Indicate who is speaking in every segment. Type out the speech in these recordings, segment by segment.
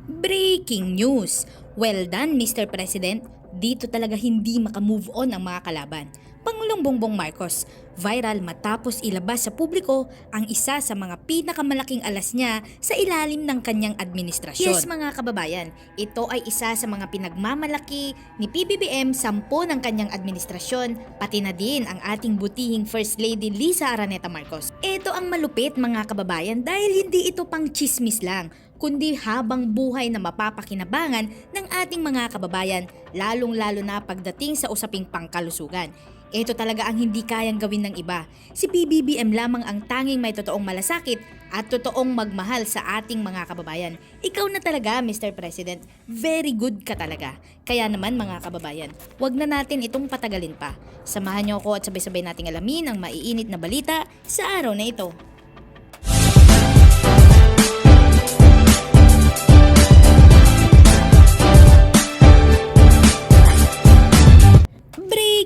Speaker 1: Breaking news! Well done, Mr. President. Dito talaga hindi makamove on ang mga kalaban. Pangulong Bongbong Marcos, viral matapos ilabas sa publiko ang isa sa mga pinakamalaking alas niya sa ilalim ng kanyang administrasyon. Yes mga kababayan, ito ay isa sa mga pinagmamalaki ni PBBM sampo ng kanyang administrasyon, pati na din ang ating butihing First Lady Liza Araneta Marcos. Ito ang malupit mga kababayan dahil hindi ito pang chismis lang, kundi habang buhay na mapapakinabangan ng ating mga kababayan, lalong-lalo na pagdating sa usaping pangkalusugan. Ito talaga ang hindi kayang gawin ng iba. Si PBBM lamang ang tanging may totoong malasakit at totoong magmahal sa ating mga kababayan. Ikaw na talaga, Mr. President. Very good ka talaga. Kaya naman mga kababayan, wag na natin itong patagalin pa. Samahan niyo ako at sabay-sabay nating alamin ang maiinit na balita sa araw na ito.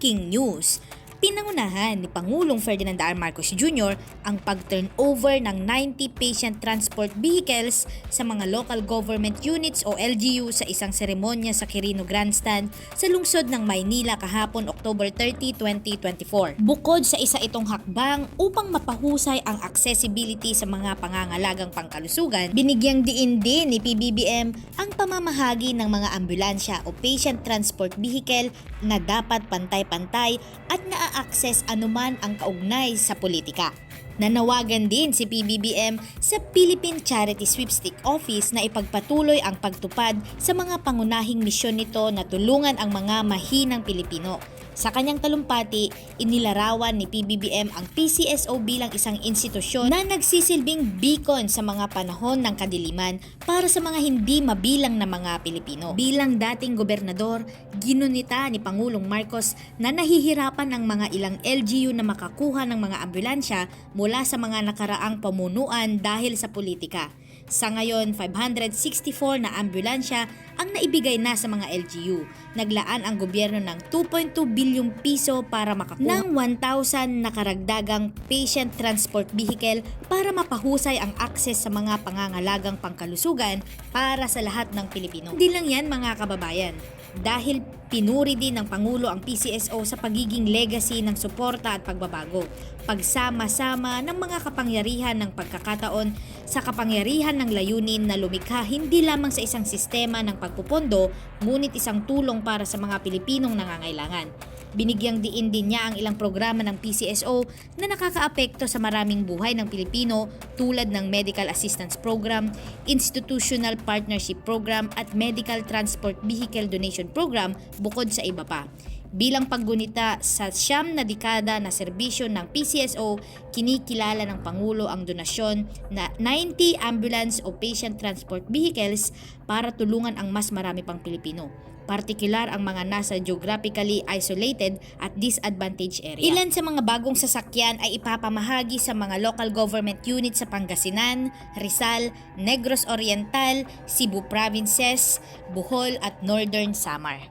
Speaker 1: Breaking news! Pinangunahan ni Pangulong Ferdinand R. Marcos Jr. ang pag-turnover ng 90 patient transport vehicles sa mga local government units o LGU sa isang seremonya sa Quirino Grandstand sa lungsod ng Maynila kahapon October 30, 2024. Bukod sa isa itong hakbang upang mapahusay ang accessibility sa mga pangangalagang pangkalusugan, binigyang diin din ni PBBM ang pamamahagi ng mga ambulansya o patient transport vehicle na dapat pantay-pantay at na-access anuman ang kaugnay sa politika. Nanawagan din si PBBM sa Philippine Charity Sweepstake Office na ipagpatuloy ang pagtupad sa mga pangunahing misyon nito na tulungan ang mga mahinang Pilipino. Sa kanyang talumpati, inilarawan ni PBBM ang PCSO bilang isang institusyon na nagsisilbing beacon sa mga panahon ng kadiliman para sa mga hindi mabilang na mga Pilipino. Bilang dating gobernador, ginunita ni Pangulong Marcos na nahihirapan ang mga ilang LGU na makakuha ng mga ambulansya mula sa mga nakaraang pamunuan dahil sa politika. Sa ngayon, 564 na ambulansya ang naibigay na sa mga LGU. Naglaan ang gobyerno ng 2.2 bilyong piso para makakuha ng 1,000 na karagdagang patient transport vehicle para mapahusay ang akses sa mga pangangalagang pangkalusugan para sa lahat ng Pilipino. Hindi lang yan mga kababayan. Dahil pinuri din ng Pangulo ang PCSO sa pagiging legacy ng suporta at pagbabago, pagsama-sama ng mga kapangyarihan ng pagkakataon sa kapangyarihan ng layunin na lumikha hindi lamang sa isang sistema ng pagpupondo, ngunit isang tulong para sa mga Pilipinong nangangailangan. Binigyang diin din niya ang ilang programa ng PCSO na nakakaapekto sa maraming buhay ng Pilipino tulad ng Medical Assistance Program, Institutional Partnership Program at Medical Transport Vehicle Donation Program bukod sa iba pa. Bilang paggunita sa 9 na dekada na serbisyo ng PCSO, kinikilala ng Pangulo ang donasyon na 90 ambulance o patient transport vehicles para tulungan ang mas marami pang Pilipino, partikular ang mga nasa geographically isolated at disadvantaged area. Ilan sa mga bagong sasakyan ay ipapamahagi sa mga local government units sa Pangasinan, Rizal, Negros Oriental, Cebu Provinces, Bohol at Northern Samar.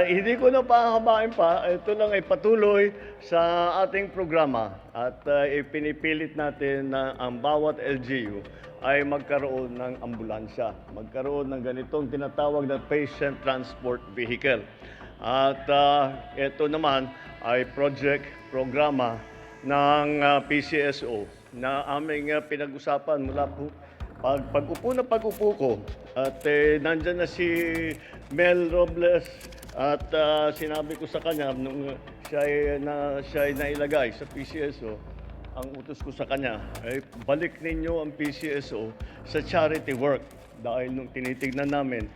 Speaker 2: Hindi ko na pahabain pa, ito lang ay patuloy sa ating programa at ipinipilit natin na ang bawat LGU ay magkaroon ng ambulansya, magkaroon ng ganitong tinatawag na patient transport vehicle. At ito naman ay programa ng PCSO na aming pinag-usapan mula po pag-upo ko at nandyan na si Mel Robles at sinabi ko sa kanya nung siya ay nailagay sa PCSO, ang utos ko sa kanya ay balik ninyo ang PCSO sa charity work dahil nung tinitignan namin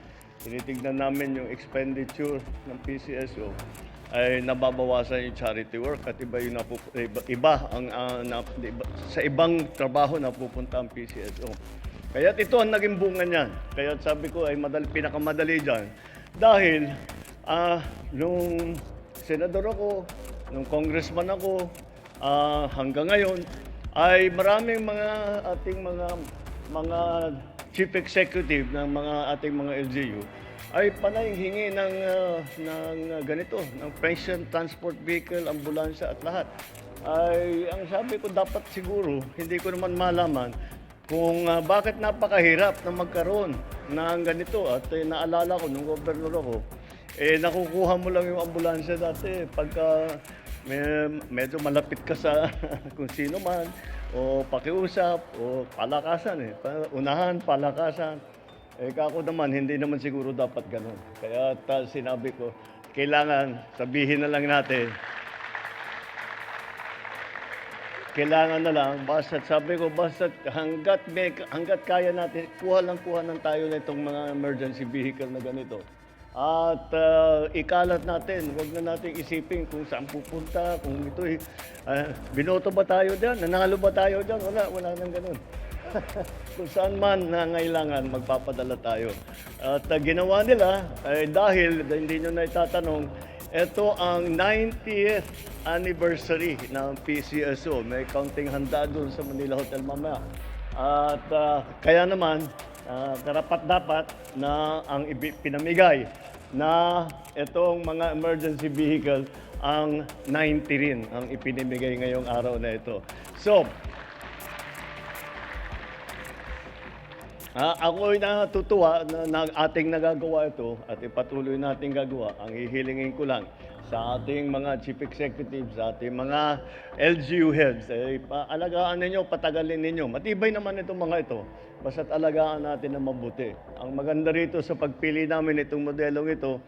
Speaker 2: yung expenditure ng PCSO ay nababawasan yung charity work at sa ibang trabaho na pupunta ang PCSO. Kaya ito ang naging bunga niyan. Kaya sabi ko ay pinakamadali dyan. Dahil nung senador ako, nung congressman ako, hanggang ngayon, ay maraming ating mga chief executive ng ating mga LGU ay panay hingi ng ganito, ng patient transport vehicle, ambulansya at lahat. Ay ang sabi ko dapat siguro, hindi ko naman malaman kung bakit napakahirap na magkaroon ng ganito. At naalala ko, nung gobernador ako, nakukuha mo lang yung ambulansya dati pagka medyo malapit ka sa kung sino man, o pakiusap, o palakasan unahan, palakasan. Kako naman, hindi naman siguro dapat ganun. Kaya sinabi ko, kailangan sabihin na lang natin, kailangan na lang, basta't sabi ko, basta't hanggat kaya natin, kuha ng tayo na itong mga emergency vehicle na ganito. At ikalat natin, huwag na natin isipin kung saan pupunta, kung ito binoto ba tayo dyan, nanalo ba tayo dyan, wala nang ganun. Kung saan man nangailangan, magpapadala tayo. At ginawa nila, dahil hindi nyo na itatanong, ito ang 90th anniversary ng PCSO. May kaunting handa doon sa Manila Hotel mamaya. At kaya naman, karapat-dapat na ang pinamigay na itong mga emergency vehicle ang 90 rin ang ipinamigay ngayong araw na ito. So, ako'y natutuwa na ating nagagawa ito at ipatuloy nating gagawa. Ang hihilingin ko lang sa ating mga chief executives, sa ating mga LGU heads, alagaan ninyo, patagalin ninyo. Matibay naman itong mga ito, basta't alagaan natin na mabuti. Ang maganda rito sa pagpili namin itong modelong ito,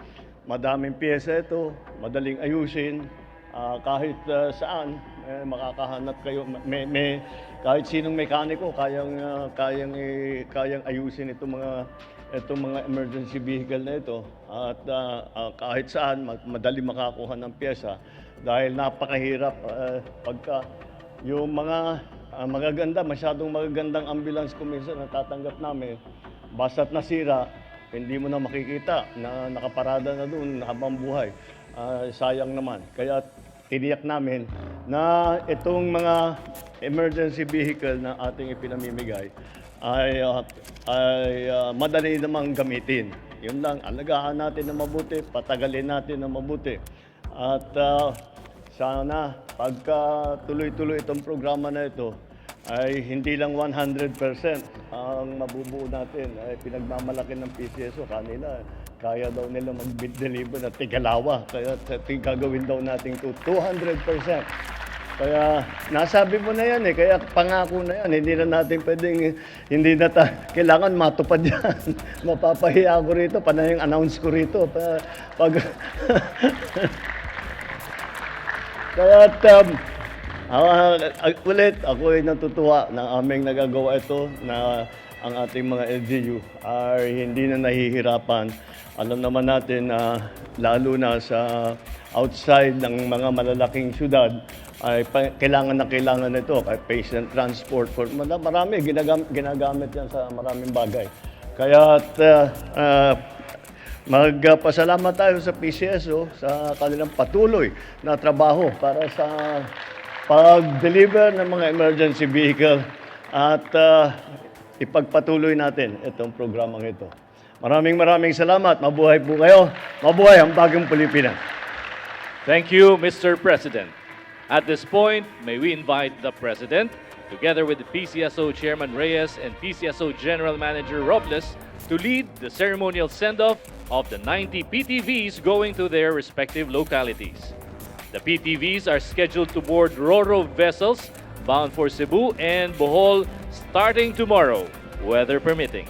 Speaker 2: madaming pyesa ito, madaling ayusin, kahit saan, makakahanap kayo, kahit sinong mekaniko kayang ayusin itong mga emergency vehicle na ito, at kahit saan madali makakuha ng pyesa dahil napakahirap pagka yung mga masyadong magagandang ambulance kuminsan na tatanggap namin, basta't nasira, hindi mo na makikita na nakaparada na doon habang buhay. Sayang naman. Kaya tiniyak namin na itong mga emergency vehicle na ating ipinamimigay ay madali namang gamitin. Yun lang, alagaan natin na mabuti, patagalin natin na mabuti. At sana pagka tuloy-tuloy itong programa na ito, ay hindi lang 100% ang mabubuo natin. Ay pinagmamalaki ng PCSO kanila. Kaya daw nila mag-deliver na Tigalawa. Kaya gagawin daw natin ito 200%. Kaya nasabi mo na yan kaya pangako na yan. Hindi na natin pwedeng, kailangan matupad yan. Mapapahiya ako rito, panay yung announce ko rito. Kaya ulit, ako ay natutuwa na aming nagagawa ito na ang ating mga LGU ay hindi na nahihirapan. Alam naman natin na lalo na sa outside ng mga malalaking syudad ay kailangan ito, kay patient transport. Marami, ginagamit yan sa maraming bagay. Kaya magpasalamat tayo sa PCSO sa kanilang patuloy na trabaho para sa pag-deliver ng mga emergency vehicle at ipagpatuloy natin itong programang ito. Maraming salamat. Mabuhay po kayo. Mabuhay ang bagong Pilipinas.
Speaker 3: Thank you, Mr. President. At this point, may we invite the President, together with the PCSO Chairman Reyes and PCSO General Manager Robles, to lead the ceremonial send-off of the 90 PTVs going to their respective localities. The PTVs are scheduled to board Ro-Ro vessels bound for Cebu and Bohol starting tomorrow, weather permitting.